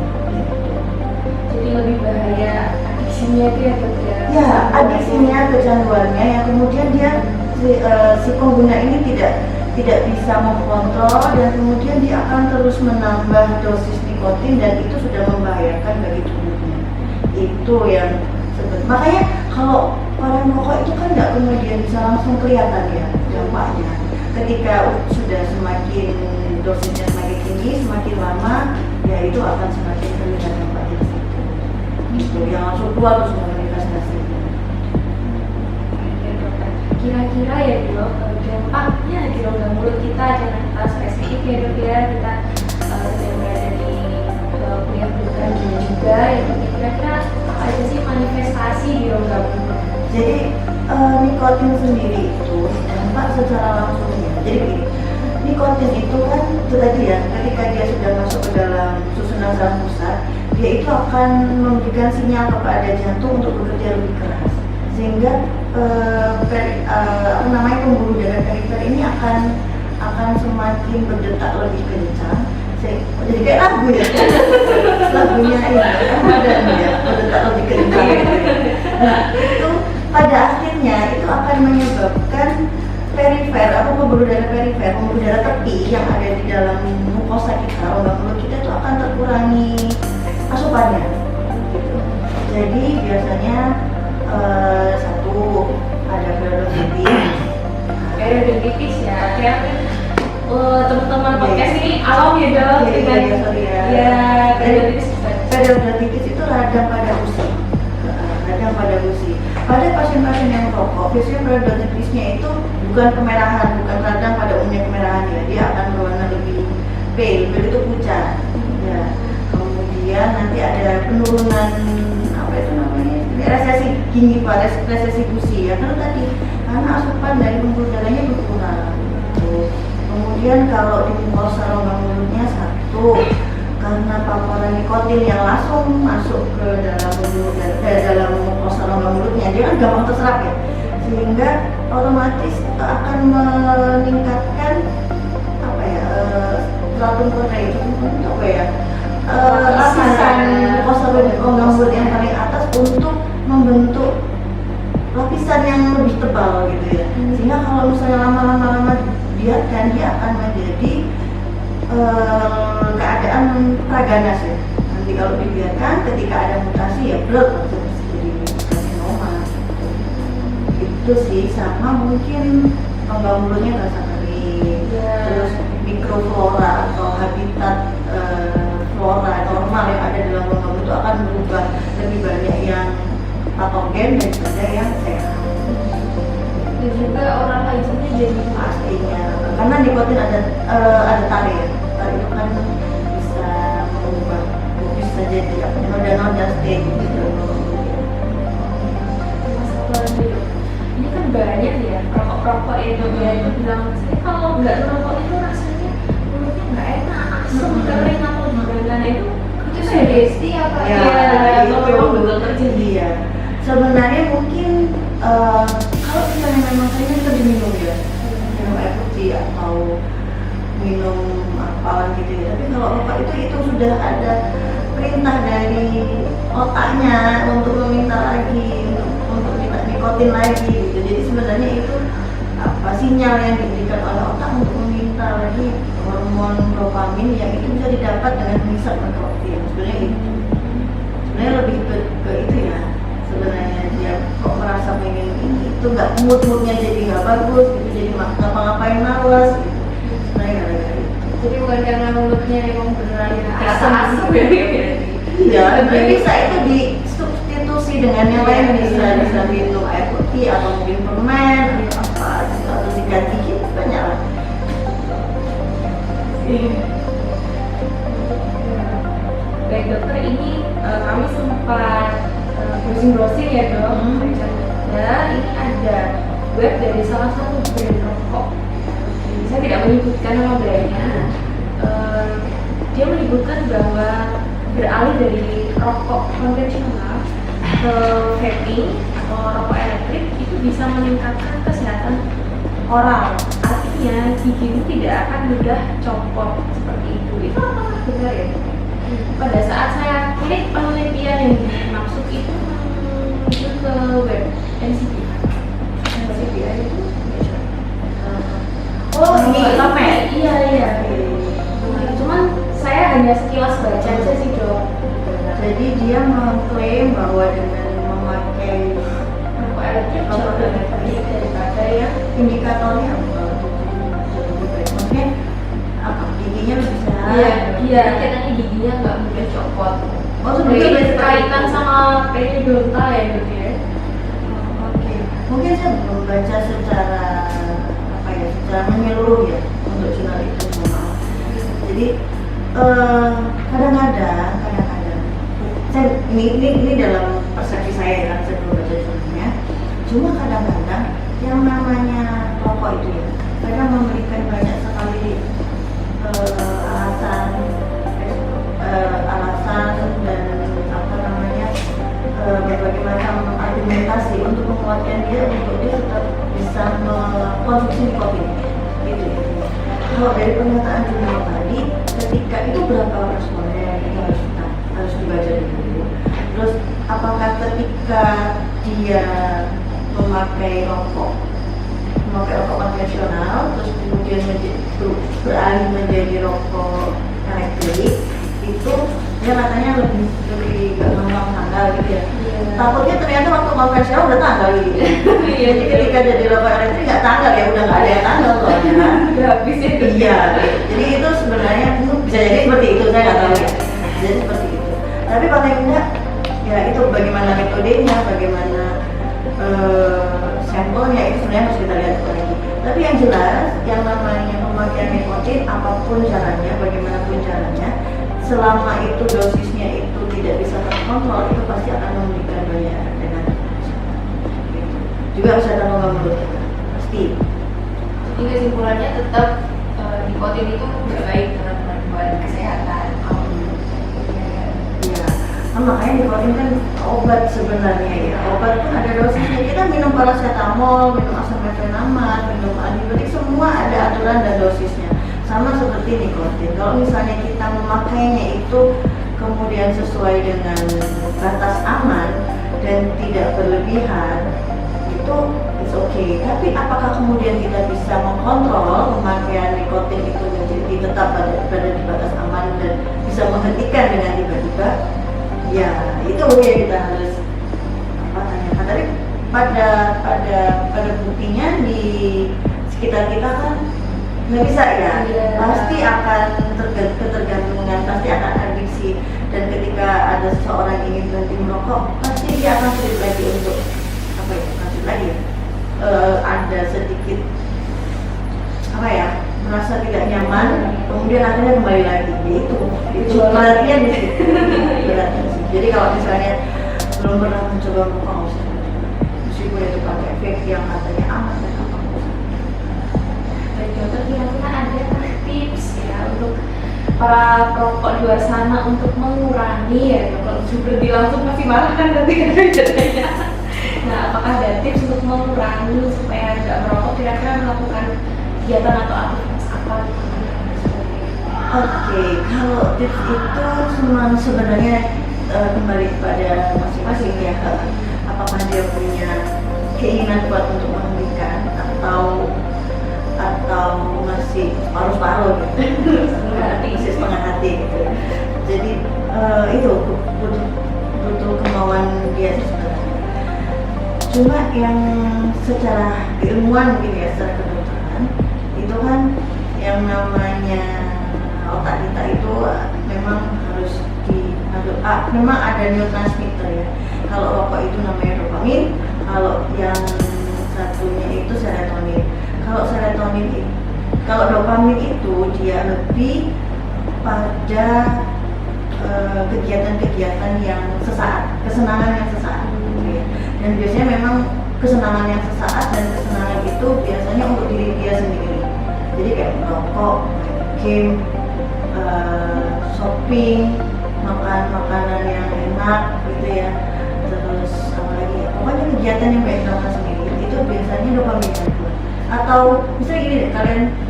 Speaker 1: Jadi lebih bahaya adiksinya itu ya dok ya?
Speaker 3: Ya, adiksinya, kecanduannya yang kemudian dia si pengguna ini tidak bisa mengkontrol dan kemudian dia akan terus menambah dosis nikotin dan itu sudah membahayakan bagi tubuhnya. Itu yang makanya kalau orang merokok itu kan nggak kemudian bisa langsung kelihatan ya dampaknya. Ketika sudah semakin dosisnya semakin tinggi, semakin lama ya itu akan semakin terlihat dampaknya. Itu yang langsung keluar terus manifestasi.
Speaker 1: Kira-kira ya dok, dampaknya di rongga mulut kita jangan kita spesifik ya dok ya, kita sedang berada di kuliah kedokteran juga ya dok. Kira-kira apa aja sih manifestasi di rongga mulut?
Speaker 3: Jadi nikotin sendiri itu dampak secara langsungnya. Jadi gini, nikotin itu kan itu tadi ya, ketika dia sudah masuk ke dalam susunan saraf pusat, dia itu akan memberikan sinyal kepada jantung untuk bekerja lebih keras, sehingga pembuluh darah perifer ini akan semakin berdetak lebih kencang. Jadi kayak lagu ya, lagunya ini kan ada ya, berdetak lebih kencang. Nah itu pada akhirnya itu akan menyebabkan perifer atau pembuluh darah perifer, pembuluh darah tepi yang ada di dalam mukosa kita, rongga mulut kita itu akan terkurangi asupannya. Jadi biasanya satu ada
Speaker 1: Periodontitis ya, ya teman-teman podcast ini awam ya dok dengan
Speaker 3: periodontitis itu radang pada usi. Pada pasien-pasien yang merokok, biasanya periodontitisnya itu bukan kemerahan, bukan radang pada umumnya kemerahan ya, dia akan berwarna lebih pale, itu pucat. Ya. Kemudian nanti ada penurunan apa itu namanya, resesi gigi pada resesi gusi ya, karena asupan dari pembuluh darahnya berkurang. Kemudian kalau di mukosa rongga mulutnya satu, karena paparan nikotin yang langsung masuk ke dalam dalam mukosa rongga mulutnya, dia kan gampang terserap ya, sehingga otomatis akan meningkatkan apa ya, stratum kornea itu apa ya, lapisan mukosa rongga mulut yang paling atas untuk membentuk lapisan yang lebih tebal gitu ya, sehingga kalau misalnya lama-lama dibiarkan dia akan menjadi keadaan praganas ya. Nanti kalau dibiarkan ketika ada mutasi ya blok langsung jadi karsinoma. Itu sih, sama mungkin rongga mulutnya rasa kering, terus mikroflora atau habitat flora normal yang ada dalam rongga mulut itu akan akan berubah, lebih banyak yang patogen daripada yang sehat.
Speaker 2: Dan juga orang hygiene jadi
Speaker 3: Pastinya, karena nikotin ada tare ya. Tare itu kan bisa mengubah, bisa jadi noda-noda stage gitu.
Speaker 1: Masalah gitu. Ini kan banyak ya rokok-rokok itu ya itu bilang saya kalau nggak ngerokok itu rasanya mulutnya nggak enak, asam, kering atau gimana itu
Speaker 2: sugesti apa
Speaker 3: Ya,
Speaker 1: atau memang betul terjadi.
Speaker 3: Iya. Sebenarnya mungkin kalau misalnya memang saya itu diminum ya, minum air putih atau minum apa gitu ya. Tapi kalau rokok itu sudah ada perintah dari otaknya untuk meminta lagi, untuk minta nikotin lagi gitu. Jadi sebenarnya itu apa sinyal yang diberikan oleh otak untuk meminta lagi hormon dopamin yang itu bisa didapat dengan menghisap nikotin. Sebenarnya itu. Sebenarnya lebih ke itu ya. Sebenarnya dia kok merasa pengen ini itu nggak moodnya jadi nggak bagus gitu, jadi ngapa-ngapain malas gitu. Sebenarnya gara-gara itu.
Speaker 2: jadi bukan karena mulutnya emang beneran
Speaker 1: Asam ya.
Speaker 3: Iya, sebenarnya bisa itu disubstitusi dengan yang lain, bisa minum air putih atau mungkin permen atau apa gitu, atau diganti gitu banyak lah.
Speaker 1: Baik dokter, ini kami sempat browsing ya dok. Dan ini ada web dari salah satu brand rokok. Saya tidak menyebutkan nama brandnya. Dia menyebutkan bahwa beralih dari rokok konvensional ke vaping atau rokok elektrik itu bisa meningkatkan kesehatan oral. Artinya gigi itu tidak akan mudah copot seperti itu. Itu apakah benar ya? Pada saat saya klik penelitian yang dimaksud itu menuju ke web NCBI. NCBI itu
Speaker 3: Lamed.
Speaker 1: Iya. Cuman saya hanya sekilas baca aja sih dok.
Speaker 3: Jadi dia mengklaim bahwa dengan memakai
Speaker 1: Rokok elektrik jauh lebih baik daripada yang
Speaker 3: indikatornya apa? Maksudnya apa? Giginya lebih sehat.
Speaker 1: Iya.
Speaker 2: katanya giginya nggak mudah copot.
Speaker 3: Oh
Speaker 1: Mungkin
Speaker 3: sebenarnya
Speaker 1: berkaitan sama periodontal ya dok ya.
Speaker 3: Oke, mungkin saya belum baca secara apa ya, secara menyeluruh ya untuk jurnal itu semua. Jadi kadang-kadang saya ini dalam persepsi saya ya, kan saya belum baca jurnalnya. Cuma kadang-kadang yang namanya rokok itu ya, kadang memberikan banyak sekali alasan dan apa namanya berbagai macam argumentasi untuk menguatkan dia untuk dia tetap bisa mengkonsumsi nikotin gitu ya. Kalau dari pernyataan jurnal tadi, ketika itu berapa responnya yang kita harus dibaca dulu. Terus apakah ketika dia memakai rokok konvensional terus kemudian beralih menjadi rokok elektrik itu dia katanya lebih gak gampang tanggal gitu ya. Takutnya ternyata waktu konvensional udah tanggal gitu. Jadi ketika jadi rokok elektrik nggak tanggal ya, udah nggak ada yang tanggal soalnya kan.
Speaker 1: Udah habis ya.
Speaker 3: Iya. Jadi itu sebenarnya bisa jadi seperti itu, saya nggak tahu ya. Jadi seperti itu. Tapi paling enggak ya itu bagaimana metodenya, bagaimana sampelnya itu sebenarnya harus kita lihat lagi. Tapi yang jelas yang namanya pemakaian nikotin apapun caranya, bagaimanapun caranya, selama itu dosisnya itu tidak bisa terkontrol, itu pasti akan memberikan banyak efek negatif. Juga harus ada mulut kita, pasti.
Speaker 2: Jadi kesimpulannya tetap nikotin itu nggak baik teman-teman buat kesehatan.
Speaker 3: Ya, kan makanya nikotin kan obat sebenarnya ya. Obat pun ada dosisnya. Kita minum paracetamol, minum asam mefenamat, minum antibiotik, semua ada aturan dan dosisnya. Sama seperti nikotin. Kalau misalnya kita memakainya itu kemudian sesuai dengan batas aman dan tidak berlebihan, itu it's okay. Tapi apakah kemudian kita bisa mengkontrol pemakaian nikotin itu menjadi tetap berada di batas aman dan bisa menghentikan dengan tiba-tiba? Ya, itu yang kita harus tanyakan. Tapi pada buktinya di sekitar kita kan nggak bisa ya, pasti akan ketergantungan, pasti akan adiksi Dan ketika ada seseorang ingin berhenti merokok, pasti dia akan sulit lagi untuk apa ya? Lanjut lagi ya. Ada sedikit apa ya? Merasa tidak nyaman, kemudian akhirnya kembali lagi. Itu perhatian di situ. Perhatian di situ. Jadi kalau misalnya belum pernah mencoba merokok, nggak usah. Meskipun itu pakai efek yang katanya aman dan apa.
Speaker 1: Baik dokter, kira-kira ada tips ya untuk para perokok di luar sana untuk mengurangi ya, kalau seperti langsung pasti marah kan nanti katanya. Nah, apakah ada tips untuk mengurangi supaya tidak merokok, kira-kira melakukan kegiatan atau aktivitas apa gitu?
Speaker 3: Oke, kalau tips itu sebenarnya kembali kepada masing-masing ya. Apakah dia punya keinginan kuat untuk menghentikan atau masih paruh-paruh gitu, masih setengah hati gitu. Jadi itu butuh kemauan dia sih sebenarnya. Cuma yang secara keilmuan gitu ya, secara kedokteran itu kan yang namanya otak kita itu memang harus memang ada neurotransmitter ya. Kalau rokok itu namanya dopamin, kalau yang satunya itu serotonin. Kalau dopamin itu dia lebih pada kegiatan-kegiatan yang sesaat, kesenangan yang sesaat. Gitu ya. Dan biasanya memang kesenangan yang sesaat dan kesenangan itu biasanya untuk diri dia sendiri. Jadi kayak merokok, game, shopping, makan makanan yang enak gitu ya. Terus apa lagi ya? Pokoknya kegiatan yang baik sama sendiri itu biasanya dopamin yang keluar. Atau misalnya gini deh,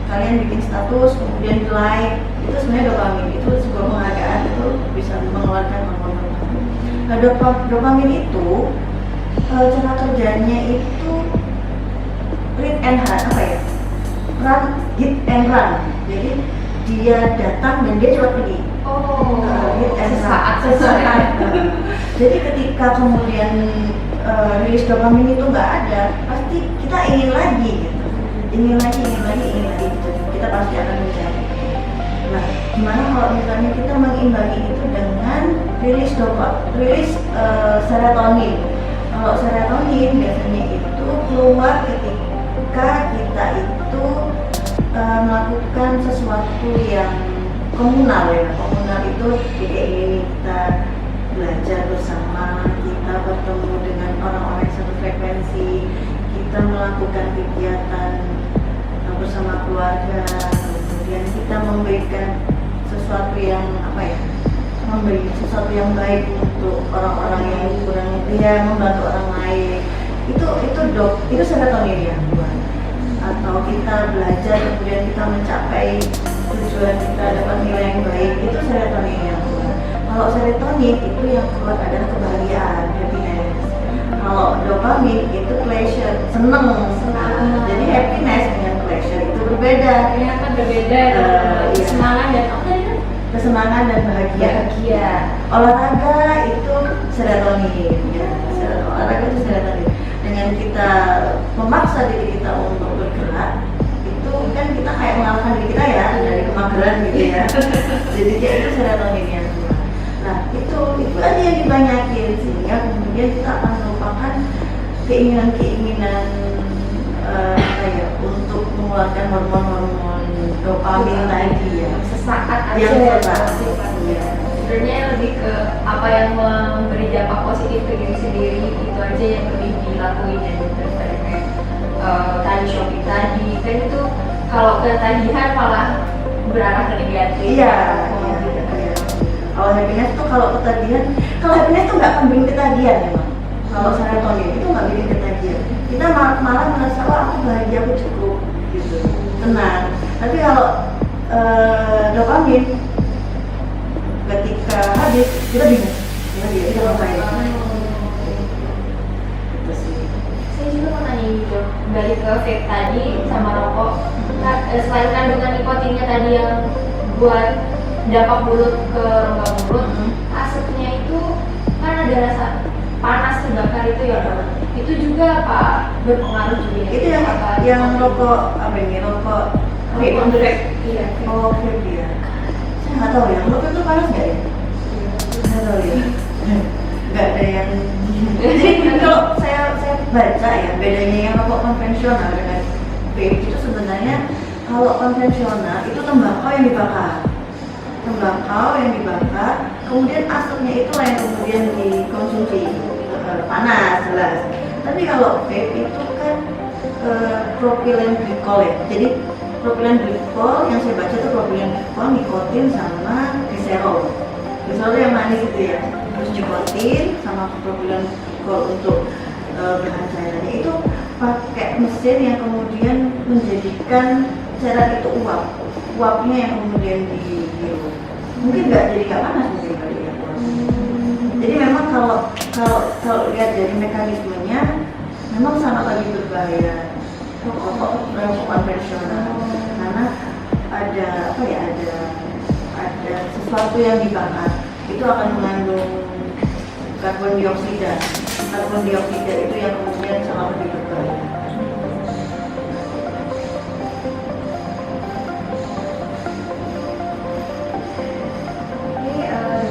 Speaker 3: kalian bikin status kemudian di like, itu sebenarnya dopamin, itu sebuah penghargaan, itu bisa mengeluarkan hormon dopamin. Nah, dopamin itu cara kerjanya itu hit and run. Hit and run. Jadi dia datang dan dia cepat pergi. Hit and run. Sesaat. Jadi ketika kemudian rilis dopamin itu nggak ada, pasti kita ingin lagi gitu. Ingin lagi gitu. Kita pasti akan mencari. Nah, gimana kalau misalnya kita mengimbangi itu dengan rilis serotonin. Kalau serotonin biasanya itu keluar ketika kita itu melakukan sesuatu yang komunal ya. Komunal itu kayak ini, kita belajar bersama, kita bertemu dengan orang-orang yang satu frekuensi, kita melakukan kegiatan bersama keluarga, kemudian kita memberikan sesuatu yang memberi sesuatu yang baik untuk orang-orang yang kurang, ya membantu orang lain, itu serotonin yang buat. Atau kita belajar kemudian kita mencapai tujuan, kita dapat nilai yang baik, itu serotonin yang buat. Kalau serotonin itu yang keluar adalah kebahagiaan, happiness. Kalau dopamin itu pleasure, seneng. Jadi happiness dengan pleasure itu berbeda.
Speaker 1: Ternyata berbeda. Kesenangan dan apa tadi kan?
Speaker 3: Kesenangan dan bahagia. Olahraga itu serotonin, ya. Olahraga itu serotonin. Dengan kita memaksa diri kita untuk bergerak, itu kan kita kayak mengalahkan diri kita ya dari kemageran gitu ya. Jadi dia itu serotonin yang keluar. Nah itu aja yang dibanyakin sehingga kemudian kita akan melupakan keinginan untuk mengeluarkan hormon dopamin tadi ya.
Speaker 1: Sesaat aja
Speaker 3: yang
Speaker 1: ya.
Speaker 2: Sebenarnya lebih ke apa yang memberi dampak positif ke diri sendiri, itu aja yang lebih dilakuin ya, daripada kayak tadi shopping tadi kan itu kalau ketagihan malah berarah ke negatif.
Speaker 3: Iya. Kalau happiness tuh kalau happiness tuh nggak akan bikin ketagihan memang. Kalau serotonin itu nggak bikin ketagihan. Kita malah merasa aku bahagia, aku cukup gitu, tenang. Tapi kalau dopamin ketika habis kita bingung, kita ngapain?
Speaker 2: Saya juga mau nanya gitu, balik ke vape tadi sama rokok. Selain kandungan nikotinnya tadi yang buat dampak mulut ke rongga mulut, asapnya itu kan ada rasa panas terbakar itu ya, itu juga apa berpengaruh juga?
Speaker 3: Itu yang rokok apa ini? Rokok vape.
Speaker 2: Iya.
Speaker 3: Oh vape ya. Saya nggak tahu ya. Rokok itu panas nggak ya? nggak tahu ya. Nggak ada yang. Jadi kalau saya baca ya bedanya yang rokok konvensional dengan vape itu sebenarnya kalau konvensional itu tembakau yang dibakar, kemudian asapnya itu yang kemudian dikonsumsi panas jelas. Tapi kalau vape itu kan propylene glycol ya. Jadi propylene glycol yang saya baca itu propylene glycol, nikotin sama glycerol. Glycerol itu yang manis itu ya. Terus nikotin sama propylene glycol untuk bahan cairannya itu pakai mesin yang kemudian menjadikan cairan itu uapnya yang kemudian dihirup. Mungkin nggak panas mungkin kali ya. Jadi memang kalau lihat dari mekanismenya memang sangat lebih berbahaya rokok konvensional karena ada sesuatu yang dibakar itu akan mengandung karbon dioksida itu yang kemudian sangat lebih berbahaya.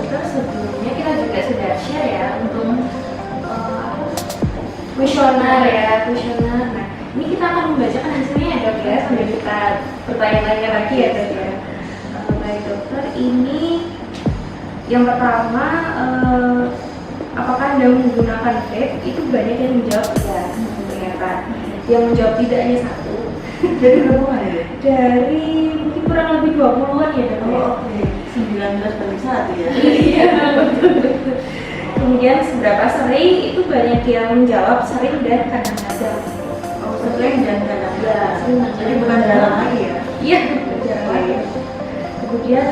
Speaker 1: Sebelumnya kita juga sudah share ya untuk kuesioner ya. Nah, ini kita akan membacakan hasilnya ya dok ya, sambil kita bertanya-tanya lagi ya dok ya. Baik dokter, ini yang pertama apakah Anda menggunakan vape? Itu banyak yang menjawab ya ternyata. Yang menjawab tidak hanya satu.
Speaker 3: Jadi berapa ya?
Speaker 1: Dari mungkin kurang lebih 20-an ya dok ya.
Speaker 3: Oke. 19 ya.
Speaker 1: Iya, betul. Kemudian seberapa sering itu banyak yang menjawab sering dan kadang-kadang.
Speaker 3: Sering dan kadang-kadang. Jadi bukan jarang lagi ya.
Speaker 1: Iya, jarang lagi. Kemudian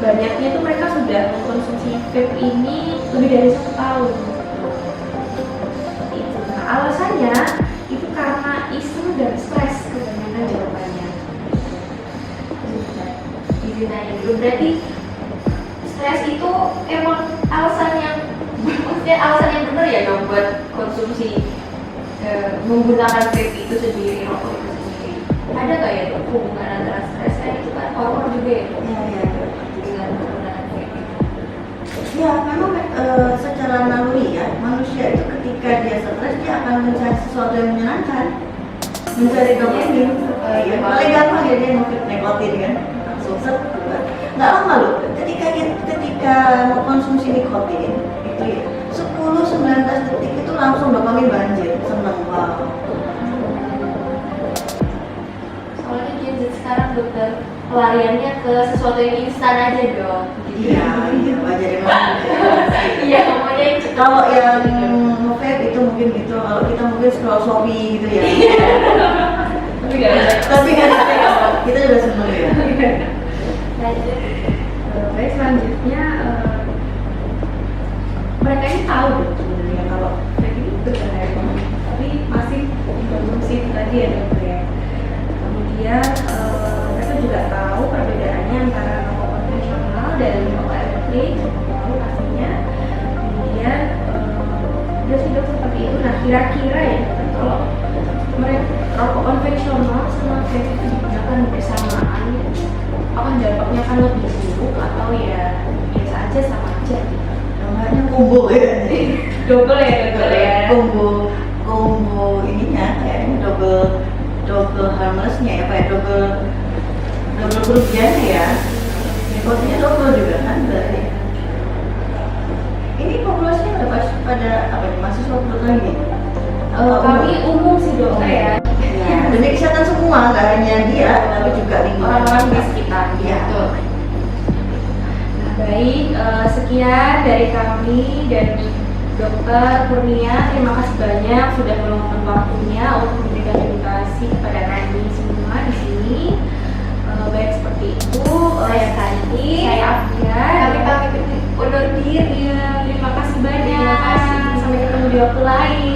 Speaker 1: banyaknya itu mereka sudah mengkonsumsi vape ini lebih dari 1 tahun. Seperti itu. Nah, alasannya itu karena iseng dan stres kebanyakan jawabannya.
Speaker 2: Ditanya dulu, berarti stres itu emang alasan yang benar ya dong buat konsumsi menggunakan vape itu sendiri, rokok itu sendiri. Ada nggak ya dok hubungan antara stres itu kan hormon juga ya dok?
Speaker 3: Iya.
Speaker 2: Dengan penggunaan vape itu.
Speaker 3: Ya, memang secara naluri ya, manusia itu ketika dia stres dia akan mencari sesuatu yang menyenangkan, mencari dopamin. Ya, paling gampang ya dia nikotin kan. Nggak lama loh, ketika mau konsumsi nikotin itu ya 10-19 detik itu langsung dopamin banjir, seneng banget.
Speaker 2: Soalnya Gen Z sekarang dokter pelariannya ke sesuatu yang instan aja dong.
Speaker 3: Iya, wajar emang.
Speaker 2: Iya, pokoknya yang cepat.
Speaker 3: Kalau yang vape itu mungkin gitu, kalau kita mungkin scroll Shopee gitu ya. Tapi kan kita juga seneng ya.
Speaker 2: Lanjut.
Speaker 1: Baik, selanjutnya mereka ini tahu dong sebenarnya kalau vape ini berbahaya, tapi masih mengkonsumsi tadi ya dokter ya. Kemudian mereka juga tahu perbedaannya antara rokok konvensional dan rokok elektrik, tahu pastinya. Kemudian sudah seperti itu. Nah, kira-kira ya kalau mereka rokok konvensional sama vape itu digunakan bersamaan, apakah dampaknya akan lebih buruk atau ya biasa aja, sama aja gitu?
Speaker 3: Namanya combo ya.
Speaker 1: Double ya.
Speaker 3: Combo ininya kayaknya double harmlessnya ya, kayak double kerugiannya ya. Nikotinnya double juga kan berarti. Ini populasinya pada apa nih, mahasiswa lagi?
Speaker 1: Kami umum sih dokter ya.
Speaker 3: Demi kesehatan semua, nggak hanya dia, tapi juga lingkungan
Speaker 1: Orang-orang di sekitar.
Speaker 3: Iya.
Speaker 1: Baik, sekian dari kami dan Dokter Kurnia. Terima kasih banyak sudah meluangkan waktunya untuk memberikan edukasi kepada kami semua di sini. Baik seperti itu.
Speaker 2: Saya Kandi.
Speaker 1: Saya Afia.
Speaker 2: Kami undur diri.
Speaker 1: Terima kasih banyak.
Speaker 2: Terima kasih.
Speaker 1: Sampai ketemu di waktu lain.